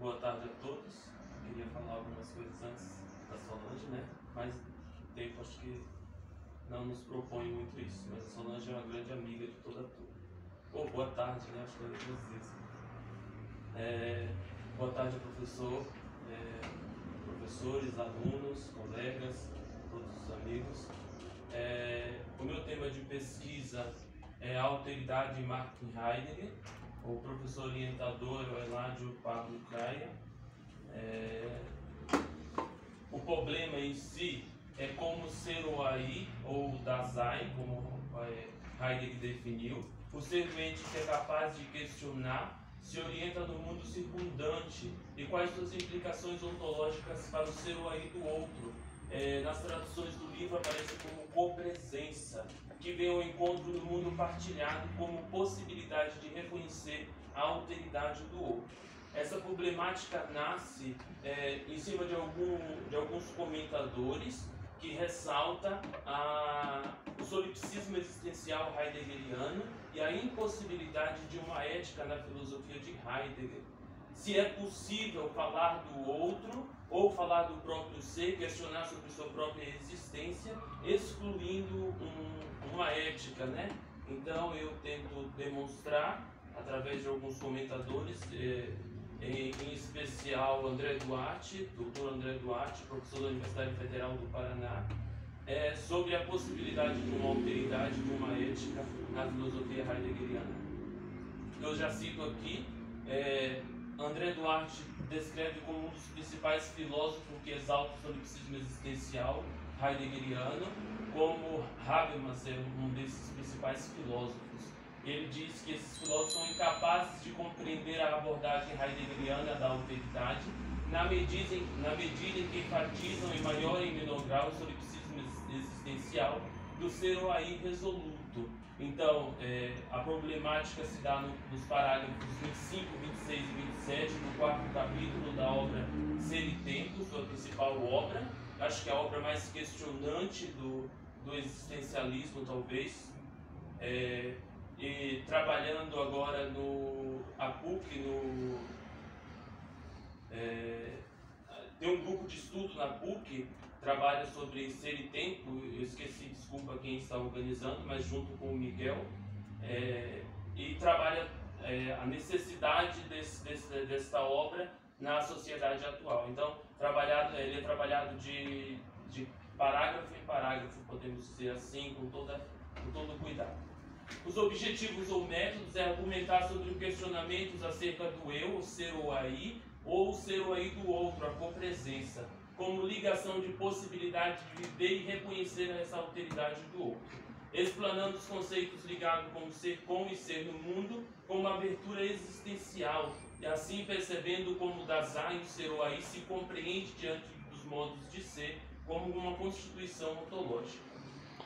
Boa tarde a todos. Queria falar algumas coisas antes da Solange, né? Mas o tempo acho que não nos propõe muito isso. Mas a Solange é uma grande amiga de toda a turma. Boa tarde, né? Acho que é duas vezes. Boa tarde, professor, professores, alunos, colegas, todos os amigos. O meu tema de pesquisa é a alteridade em Martin Heidegger. O professor orientador é o Eládio Pablo Craia. O problema em si é como ser o AI, ou Dasein, como Heidegger definiu. O ser doente que é capaz de questionar, se orienta no mundo circundante e quais suas implicações ontológicas para o ser o AI do outro. Nas traduções do livro aparece como copresença, que vem ao encontro do mundo partilhado como possibilidade de reconhecer a alteridade do outro. Essa problemática nasce em cima de alguns comentadores que ressalta o solipsismo existencial heideggeriano e a impossibilidade de uma ética na filosofia de Heidegger. Se é possível falar do outro ou falar do próprio ser, questionar sobre sua própria existência, excluindo uma ética, né? Então eu tento demonstrar, através de alguns comentadores, em especial André Duarte, doutor André Duarte, professor da Universidade Federal do Paraná, sobre a possibilidade de uma alteridade, de uma ética na filosofia heideggeriana. Eu já cito aqui, André Duarte descreve como um dos principais filósofos que exalta o solipsismo existencial heideggeriano, como Habermas é um desses principais filósofos. Ele diz que esses filósofos são incapazes de compreender a abordagem heideggeriana da alteridade, na medida em que enfatizam em maior e menor grau o solipsismo existencial do ser o aí resoluto. Então, a problemática se dá nos parágrafos 25, 26 e 27 do quarto capítulo da obra Ser e Tempo, sua principal obra. Acho que é a obra mais questionante do existencialismo, talvez. E trabalhando agora a PUC, tem um grupo de estudo na PUC, trabalha sobre Ser e Tempo. Eu esqueci, desculpa quem está organizando, mas junto com o Miguel, e trabalha a necessidade desta obra na sociedade atual. Então, ele é trabalhado de parágrafo em parágrafo, podemos dizer assim, com todo cuidado. Os objetivos ou métodos é argumentar sobre questionamentos acerca do eu, o ser ou aí, ou o ser ou aí do outro, a copresença, como ligação de possibilidade de viver e reconhecer essa alteridade do outro, explanando os conceitos ligados com ser com e ser no mundo, como abertura existencial, e assim percebendo como o Dasein, o ser ou aí, se compreende diante dos modos de ser, como uma constituição ontológica.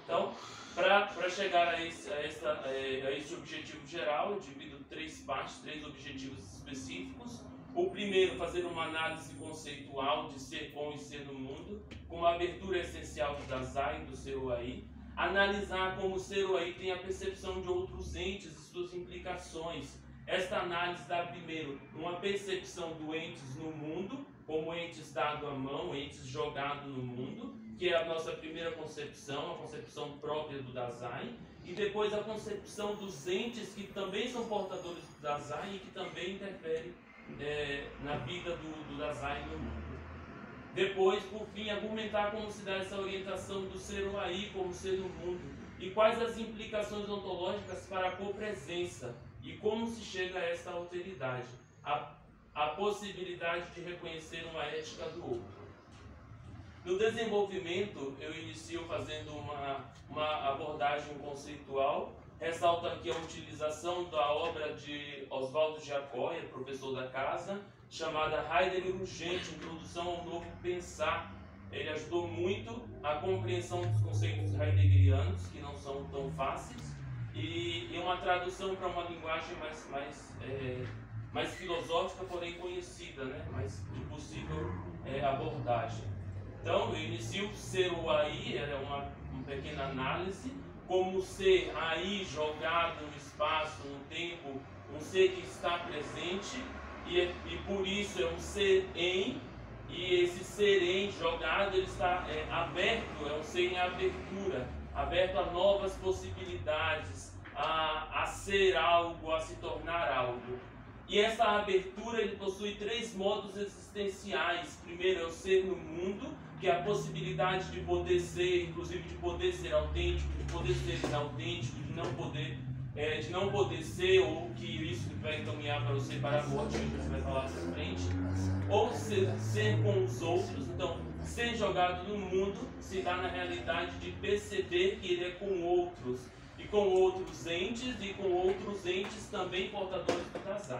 Então, para chegar a esse objetivo geral, eu divido três partes, três objetivos específicos. O primeiro, fazer uma análise conceitual de ser com e ser no mundo, com uma abertura essencial do Dasein, do ser o aí. Analisar como o ser o aí tem a percepção de outros entes e suas implicações. Esta análise dá primeiro uma percepção do entes no mundo, como entes dado à mão, entes jogado no mundo, que é a nossa primeira concepção, a concepção própria do Dasein, e depois a concepção dos entes que também são portadores do Dasein e que também interferem na vida do Dasein no mundo. Depois, por fim, argumentar como se dá essa orientação do ser o aí como ser no mundo e quais as implicações ontológicas para a copresença e como se chega a esta alteridade, a possibilidade de reconhecer uma ética do outro. No desenvolvimento, eu inicio fazendo uma abordagem conceitual. Ressalto aqui a utilização da obra de Oswaldo Giacobbe, professor da casa, chamada Heidegger Urgente, Introdução ao Novo Pensar. Ele ajudou muito a compreensão dos conceitos heideggerianos, que não são tão fáceis, e uma tradução para uma linguagem mais filosófica, porém conhecida, né? Mais de possível abordagem. Então, eu inicio ser o aí, uma pequena análise, como ser aí jogado no espaço, no tempo, um ser que está presente e por isso é um ser em, e esse ser em jogado, ele está aberto, é um ser em abertura, aberto a novas possibilidades, a ser algo, a se tornar algo. E essa abertura, ele possui 3 modos existenciais. Primeiro é o ser no mundo, que é a possibilidade de poder ser, inclusive de poder ser autêntico, de poder ser inautêntico, de não poder ser, ou que isso vai encaminhar para o ser para a morte, que você vai falar para frente. Ou ser com os outros. Então, ser jogado no mundo se dá na realidade de perceber que ele é com outros, e com outros entes, e com outros entes também portadores do Dasein.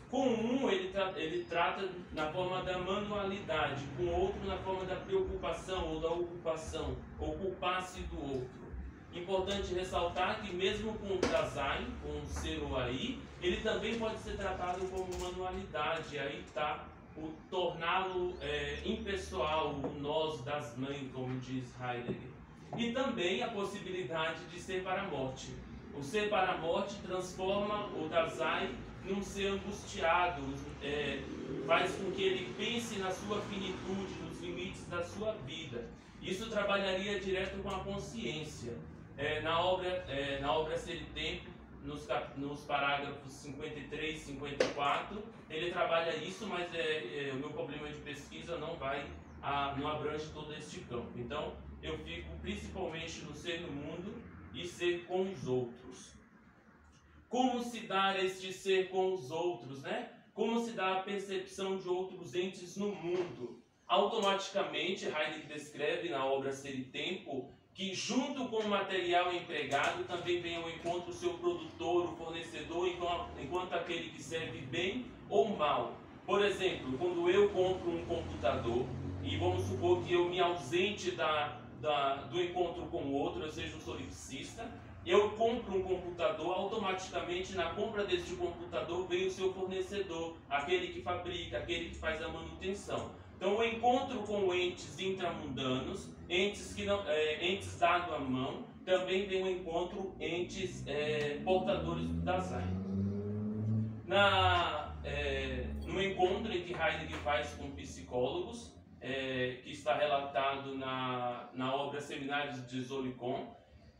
Com um, ele trata na forma da manualidade, com outro na forma da preocupação ou da ocupação, ocupar-se do outro. Importante ressaltar que mesmo com o Dasein, com o ser ou aí, ele também pode ser tratado como manualidade. Aí está o torná-lo impessoal, o nós das mães, como diz Heidegger. E também a possibilidade de ser para a morte. O ser para a morte transforma o Dasein num ser angustiado, faz com que ele pense na sua finitude, nos limites da sua vida. Isso trabalharia direto com a consciência. Na obra Ser e Tempo, nos parágrafos 53 e 54, ele trabalha isso, mas o meu problema de pesquisa não abrange todo este campo. Então, eu fico principalmente no ser no mundo e ser com os outros. Como se dá este ser com os outros, né? Como se dá a percepção de outros entes no mundo? Automaticamente, Heidegger descreve na obra Ser e Tempo que junto com o material empregado também vem ao encontro o seu produtor, o fornecedor, enquanto aquele que serve bem ou mal. Por exemplo, quando eu compro um computador, e vamos supor que eu me ausente do encontro com o outro, eu seja um solipsista, eu compro um computador, automaticamente na compra deste computador vem o seu fornecedor, aquele que fabrica, aquele que faz a manutenção. Então, o encontro com entes intramundanos, entes dado à mão, também vem o encontro entes portadores do Dasein. No encontro em que Heidegger faz com psicólogos, que está relatado na obra Seminários de Zolikon,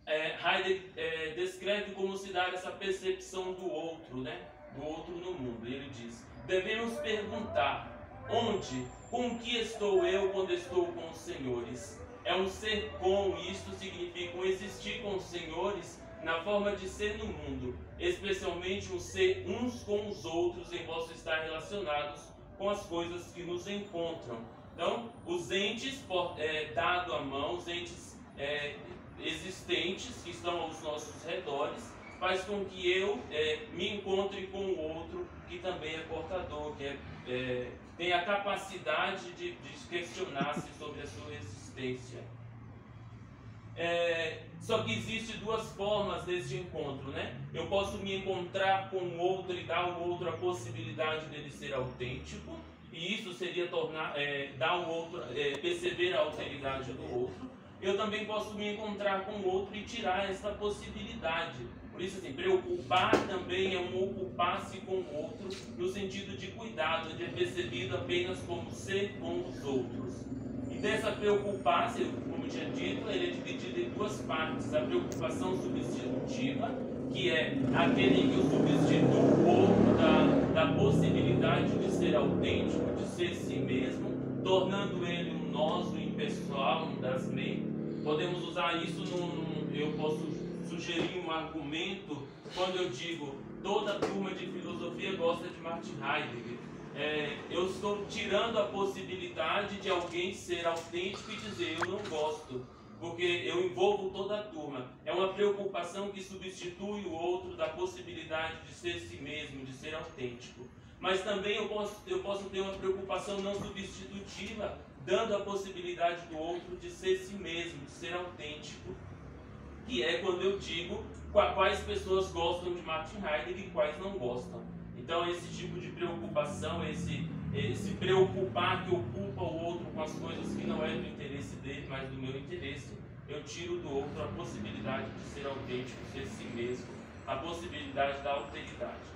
Heidegger descreve como se dá essa percepção do outro, né? Do outro no mundo. Ele diz: devemos perguntar onde, com que estou eu quando estou com os senhores? É um ser com, e isto significa um existir com os senhores na forma de ser no mundo, especialmente um ser uns com os outros em vosso estar relacionados com as coisas que nos encontram. Então, os entes dado à mão, os entes existentes que estão aos nossos redores, faz com que eu me encontre com o outro que também é portador, que tem a capacidade de questionar-se sobre a sua existência. Só que existem 2 formas desse encontro, né? Eu posso me encontrar com o outro e dar ao outro a possibilidade dele ser autêntico, e isso seria dar ao outro, perceber a alteridade do outro. Eu também posso me encontrar com o outro e tirar essa possibilidade. Por isso, assim, preocupar também é um ocupar-se com o outro, no sentido de cuidado, de percebido apenas como ser com os outros. E dessa preocupar-se, como eu tinha dito, ele é dividido em 2 partes. A preocupação substitutiva, que é aquele que o substitui o outro da possibilidade de ser autêntico, de ser si mesmo, tornando ele um nós, um impessoal, um Dasein. Podemos usar isso eu posso sugerir um argumento quando eu digo toda turma de filosofia gosta de Martin Heidegger. Eu estou tirando a possibilidade de alguém ser autêntico e dizer eu não gosto, porque eu envolvo toda a turma. É uma preocupação que substitui o outro da possibilidade de ser si mesmo, de ser autêntico. Mas também eu posso ter uma preocupação não substitutiva, dando a possibilidade do outro de ser si mesmo, de ser autêntico, que é quando eu digo quais pessoas gostam de Martin Heidegger e quais não gostam. Então, esse tipo de preocupação, esse preocupar que ocupa o outro com as coisas que não é do interesse dele, mas do meu interesse, eu tiro do outro a possibilidade de ser autêntico, ser si mesmo, a possibilidade da alteridade.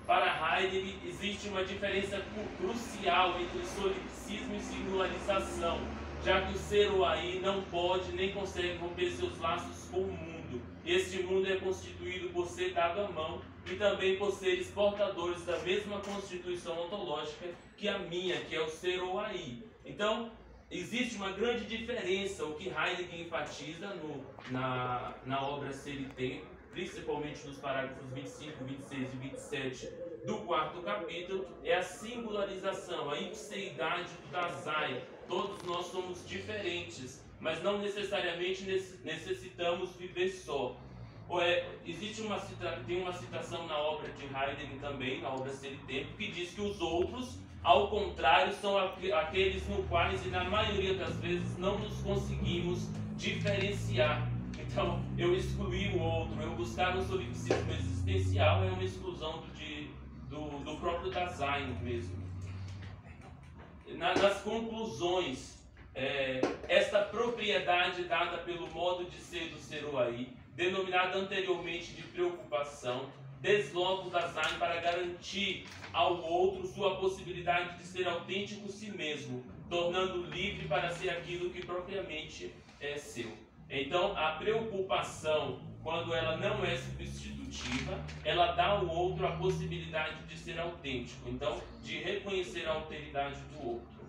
Para Heidegger, existe uma diferença crucial entre solipsismo e singularização, já que o ser ou aí não pode nem consegue romper seus laços com o mundo. Este mundo é constituído por ser dado à mão e também por seres portadores da mesma constituição ontológica que a minha, que é o ser ou aí. Então, existe uma grande diferença, o que Heidegger enfatiza na obra Ser e Tempo, principalmente nos parágrafos 25, 26 e 27 do quarto capítulo, é a singularização, a ipseidade do Dasein. Todos nós somos diferentes, mas não necessariamente necessitamos viver só. Tem uma citação na obra de Heidegger também, na obra Ser e Tempo, que diz que os outros, ao contrário, são aqueles no quais, e na maioria das vezes, não nos conseguimos diferenciar. Então, eu excluir o outro, eu buscar um solipsismo existencial é uma exclusão do próprio Dasein mesmo. Nas conclusões, esta propriedade dada pelo modo de ser do ser ou aí, denominada anteriormente de preocupação, desloca o Dasein para garantir ao outro sua possibilidade de ser autêntico si mesmo, tornando livre para ser aquilo que propriamente é seu. Então, a preocupação, quando ela não é substitutiva, ela dá ao outro a possibilidade de ser autêntico, então, de reconhecer a alteridade do outro.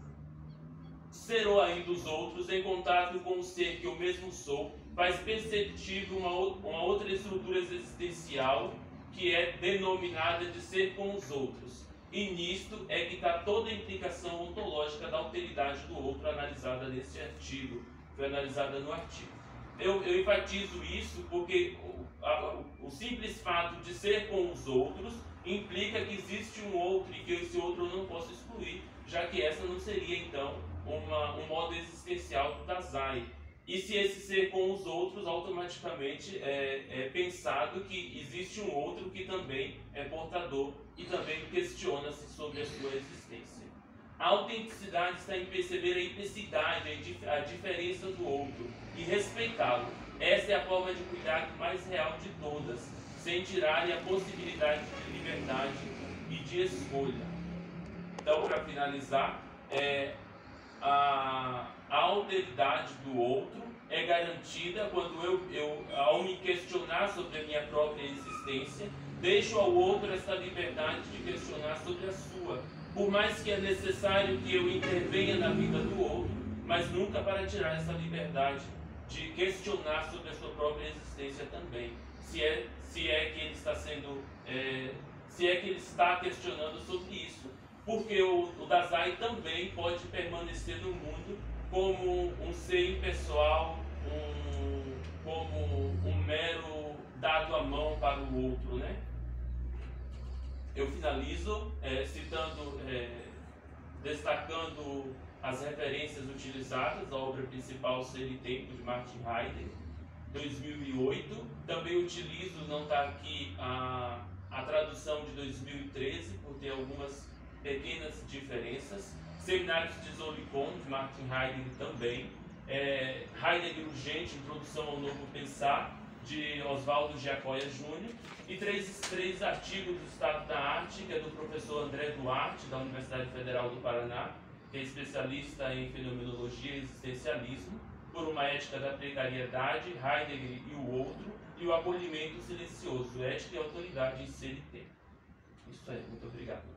Ser ou aí dos outros, em contato com o ser que eu mesmo sou, faz perceptível uma outra estrutura existencial que é denominada de ser com os outros. E nisto é que está toda a implicação ontológica da alteridade do outro analisada nesse artigo, foi analisada no artigo. Eu enfatizo isso porque o simples fato de ser com os outros implica que existe um outro e que esse outro eu não posso excluir, já que essa não seria então um modo existencial do Dasein. E se esse ser com os outros, automaticamente é pensado que existe um outro que também é portador e também questiona-se sobre a sua existência. A autenticidade está em perceber a imensidade, a diferença do outro e respeitá-lo. Essa é a forma de cuidado mais real de todas, sem tirarem a possibilidade de liberdade e de escolha. Então, para finalizar, a alteridade do outro é garantida quando ao me questionar sobre a minha própria existência, deixo ao outro essa liberdade de questionar sobre a sua. Por mais que é necessário que eu intervenha na vida do outro, mas nunca para tirar essa liberdade de questionar sobre a sua própria existência também. Se é que ele está se é que ele está questionando sobre isso. Porque o Dasein também pode permanecer no mundo como um ser impessoal, como um mero dado à mão para o outro, né? Eu finalizo destacando as referências utilizadas, a obra principal Ser e Tempo, de Martin Heidegger, 2008. Também utilizo, não está aqui, a tradução de 2013, por ter algumas pequenas diferenças. Seminários de Zolikon, de Martin Heidegger também. Heidegger Urgente, Introdução ao Novo Pensar, de Oswaldo Giacoia Júnior. E três artigos do Estado da Arte, que é do professor André Duarte, da Universidade Federal do Paraná, que é especialista em fenomenologia e existencialismo, Por uma Ética da Precariedade, Heidegger e o Outro, e o Acolhimento Silencioso, Ética e Autoridade em Ser e Tempo. Isso aí, muito obrigado.